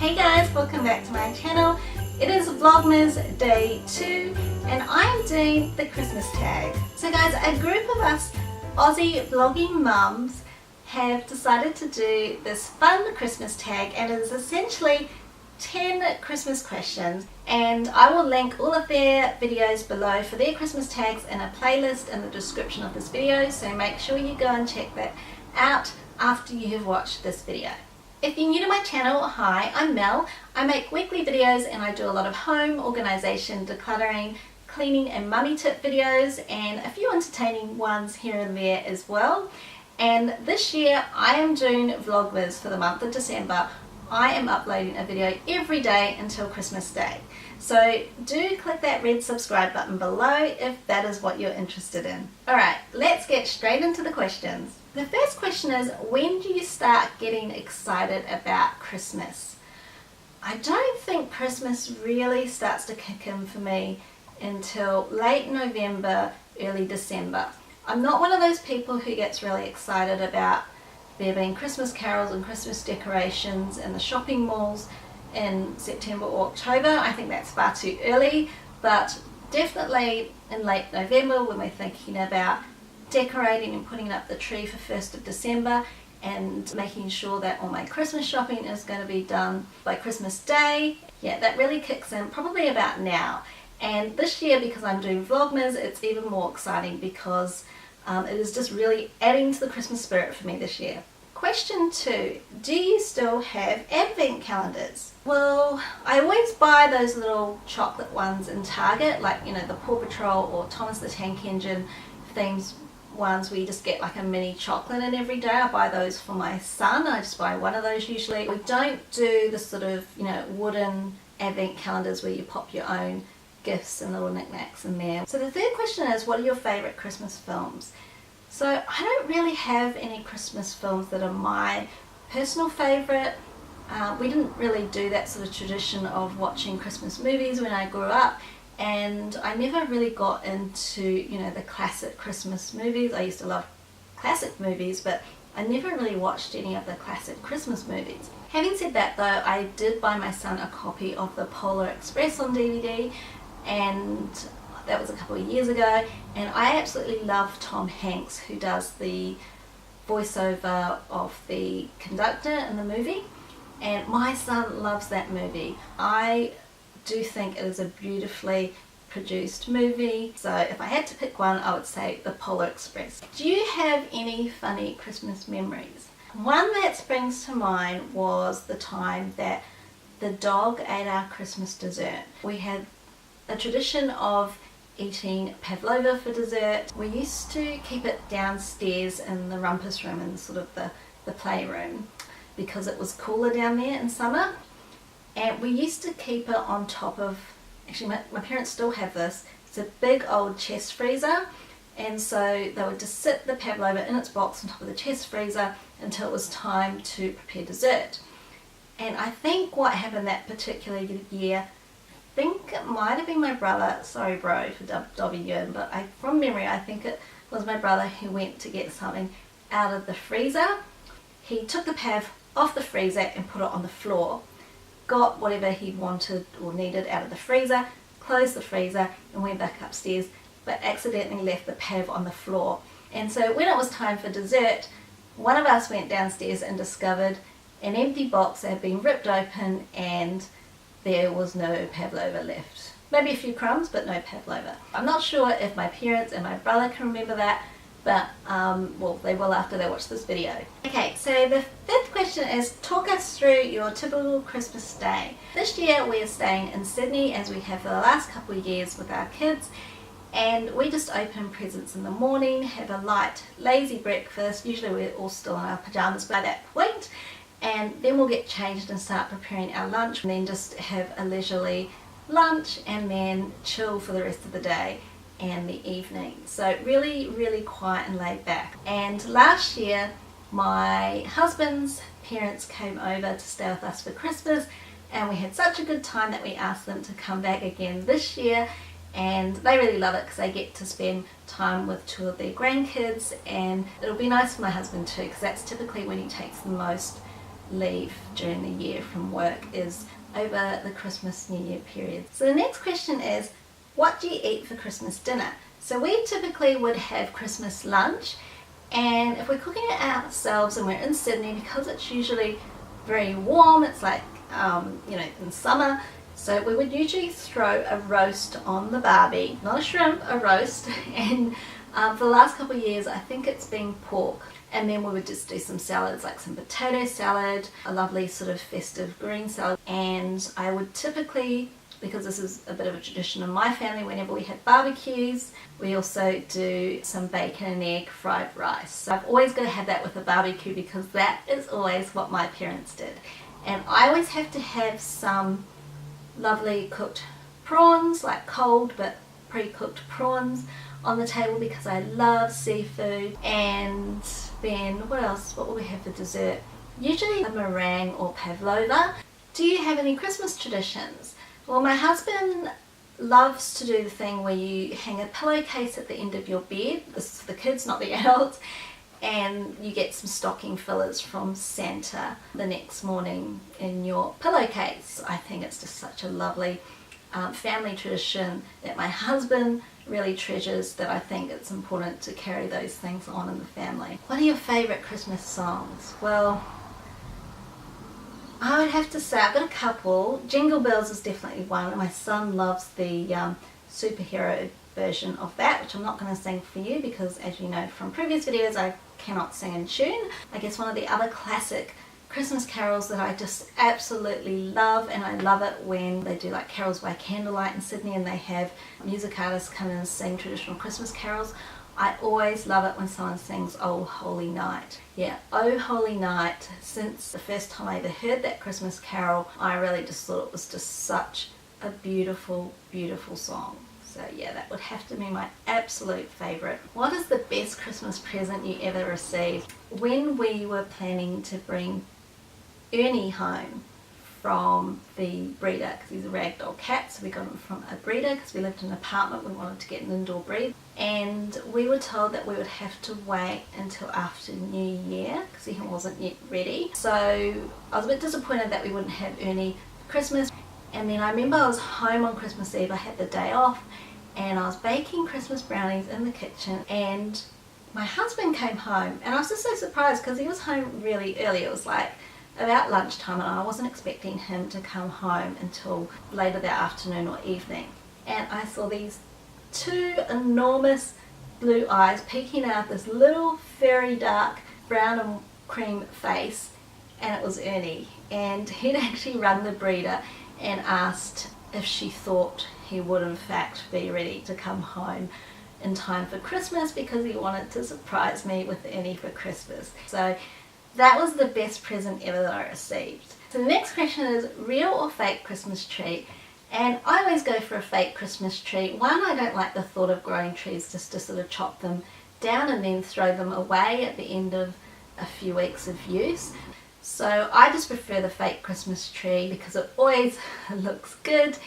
Hey guys, welcome back to my channel. It is Vlogmas Day 2 and I'm doing the Christmas tag. So guys, a group of us Aussie vlogging mums have decided to do this fun Christmas tag, and it is essentially 10 Christmas questions, and I will link all of their videos below for their Christmas tags in a playlist in the description of this video, so make sure you go and check that out after you have watched this video. If you're new to my channel, hi, I'm Mel. I make weekly videos and I do a lot of home organisation, decluttering, cleaning and mummy tip videos, and a few entertaining ones here and there as well. And this year I am doing Vlogmas for the month of December. I am uploading a video every day until Christmas Day. So do click that red subscribe button below if that is what you're interested in. Alright, let's get straight into the questions. The first question is, when do you start getting excited about Christmas? I don't think Christmas really starts to kick in for me until late November, early December. I'm not one of those people who gets really excited about there being Christmas carols and Christmas decorations in the shopping malls in September or October. I think that's far too early, but definitely in late November when we're thinking about decorating and putting up the tree for 1st of December and making sure that all my Christmas shopping is going to be done by Christmas Day. Yeah, that really kicks in probably about now. And this year, because I'm doing Vlogmas, it's even more exciting because it is just really adding to the Christmas spirit for me this year. Question 2, do you still have advent calendars? Well, I always buy those little chocolate ones in Target, like, you know, the Paw Patrol or Thomas the Tank Engine themes ones where you just get like a mini chocolate in every day. I buy those for my son. I just buy one of those usually. We don't do the sort of, you know, wooden advent calendars where you pop your own gifts and little knickknacks in there. So the third question is, what are your favourite Christmas films? So I don't really have any Christmas films that are my personal favourite. We didn't really do that sort of tradition of watching Christmas movies when I grew up, and I never really got into, you know, the classic Christmas movies. I used to love classic movies, but I never really watched any of the classic Christmas movies. Having said that though, I did buy my son a copy of the Polar Express on DVD, and that was a couple of years ago, and I absolutely love Tom Hanks, who does the voiceover of the conductor in the movie, and my son loves that movie. I do think it is a beautifully produced movie, so if I had to pick one, I would say the Polar Express. Do you have any funny Christmas memories? One that springs to mind was the time that the dog ate our Christmas dessert. We had a tradition of eating pavlova for dessert. We used to keep it downstairs in the rumpus room, in sort of the playroom, because it was cooler down there in summer. And we used to keep it on top of, actually my parents still have this, it's a big old chest freezer, and so they would just sit the pavlova in its box on top of the chest freezer until it was time to prepare dessert. And I think what happened that particular year, I think it might have been my brother, sorry bro for dobbing you in, but from memory I think it was my brother who went to get something out of the freezer. He took the pav off the freezer and put it on the floor, got whatever he wanted or needed out of the freezer, closed the freezer and went back upstairs, but accidentally left the pav on the floor. And so when it was time for dessert, one of us went downstairs and discovered an empty box that had been ripped open, and there was no pavlova left. Maybe a few crumbs, but no pavlova. I'm not sure if my parents and my brother can remember that, but well, they will after they watch this video. Okay, so the fifth question is, talk us through your typical Christmas day. This year we are staying in Sydney, as we have for the last couple of years with our kids, and we just open presents in the morning, have a light, lazy breakfast. Usually we're all still in our pyjamas by that point, and then we'll get changed and start preparing our lunch, and then just have a leisurely lunch and then chill for the rest of the day and the evening. So really, really quiet and laid back. And last year my husband's parents came over to stay with us for Christmas, and we had such a good time that we asked them to come back again this year, and they really love it because they get to spend time with 2 of their grandkids, and it'll be nice for my husband too, because that's typically when he takes the most leave during the year from work is over the Christmas New Year period. So the next question is, what do you eat for Christmas dinner? So we typically would have Christmas lunch, and if we're cooking it ourselves and we're in Sydney, because it's usually very warm, it's like in summer, so we would usually throw a roast on the barbie, not a shrimp, a roast, and for the last couple of years I think it's been pork. And then we would just do some salads, like some potato salad, a lovely sort of festive green salad. And I would typically, because this is a bit of a tradition in my family, whenever we have barbecues, we also do some bacon and egg fried rice. So I've always got to have that with a barbecue because that is always what my parents did. And I always have to have some lovely cooked prawns, like cold but pre-cooked prawns on the table because I love seafood. And then what else? What will we have for dessert? Usually a meringue or pavlova. Do you have any Christmas traditions? Well, my husband loves to do the thing where you hang a pillowcase at the end of your bed. This is for the kids, not the adults. And you get some stocking fillers from Santa the next morning in your pillowcase. I think it's just such a lovely family tradition that my husband really treasures, that I think it's important to carry those things on in the family. What are your favourite Christmas songs? Well, I would have to say I've got a couple. Jingle Bells is definitely one, and my son loves the superhero version of that, which I'm not going to sing for you because, as you know from previous videos, I cannot sing in tune. I guess one of the other classic Christmas carols that I just absolutely love, and I love it when they do like carols by candlelight in Sydney and they have music artists come in and sing traditional Christmas carols. I always love it when someone sings Oh Holy Night. Yeah, Oh Holy Night, since the first time I ever heard that Christmas carol, I really just thought it was just such a beautiful, beautiful song. So yeah, that would have to be my absolute favourite. What is the best Christmas present you ever received? When we were planning to bring Ernie home from the breeder, because he's a ragdoll cat, so we got him from a breeder because we lived in an apartment, we wanted to get an indoor breed, and we were told that we would have to wait until after New Year because he wasn't yet ready. So I was a bit disappointed that we wouldn't have Ernie for Christmas. And then I remember I was home on Christmas Eve, I had the day off, and I was baking Christmas brownies in the kitchen, and my husband came home, and I was just so surprised because he was home really early. It was like about lunchtime, and I wasn't expecting him to come home until later that afternoon or evening. And I saw these two enormous blue eyes peeking out this little very dark brown and cream face, and it was Ernie. And he'd actually rung the breeder and asked if she thought he would in fact be ready to come home in time for Christmas because he wanted to surprise me with Ernie for Christmas. So that was the best present ever that I received. So the next question is real or fake Christmas tree? And I always go for a fake Christmas tree. One, I don't like the thought of growing trees just to sort of chop them down and then throw them away at the end of a few weeks of use. So I just prefer the fake Christmas tree because it always looks good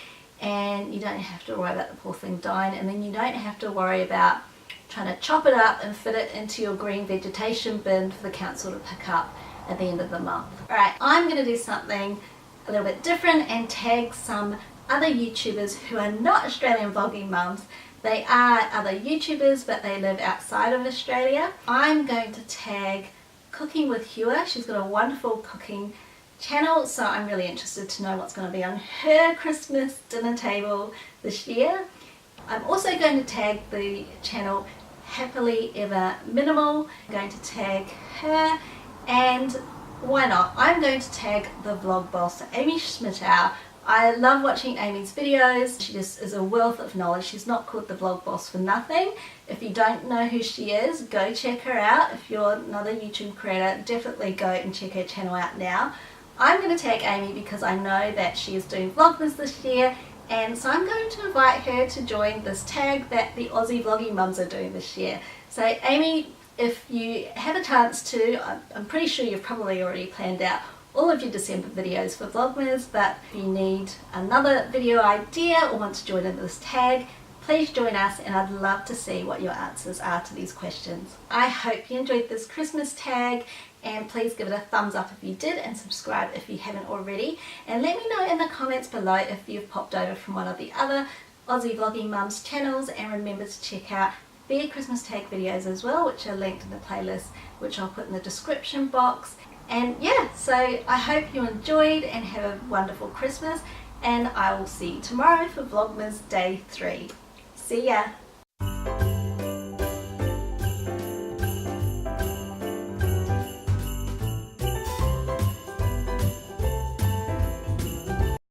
and you don't have to worry about the poor thing dying, and then you don't have to worry about trying to chop it up and fit it into your green vegetation bin for the council to pick up at the end of the month. Alright, I'm going to do something a little bit different and tag some other YouTubers who are not Australian vlogging mums. They are other YouTubers but they live outside of Australia. I'm going to tag Cooking with Hua. She's got a wonderful cooking channel, so I'm really interested to know what's going to be on her Christmas dinner table this year. I'm also going to tag the channel Happily Ever Minimal. I'm going to tag her, and why not, I'm going to tag the vlog boss Amy Schmittou. I love watching Amy's videos. She just is a wealth of knowledge. She's not called the vlog boss for nothing. If you don't know who she is, go check her out. If you're another YouTube creator, definitely go and check her channel out now. I'm going to tag Amy because I know that she is doing Vlogmas this year, and so I'm going to invite her to join this tag that the Aussie vlogging mums are doing this year. So Amy, if you have a chance to, I'm pretty sure you've probably already planned out all of your December videos for Vlogmas, but if you need another video idea or want to join in this tag, please join us, and I'd love to see what your answers are to these questions. I hope you enjoyed this Christmas tag, and please give it a thumbs up if you did, and subscribe if you haven't already, and let me know in the comments below if you've popped over from one of the other Aussie Vlogging Mums channels, and remember to check out their Christmas tag videos as well, which are linked in the playlist, which I'll put in the description box. And yeah, so I hope you enjoyed and have a wonderful Christmas, and I will see you tomorrow for Vlogmas Day 3. See ya!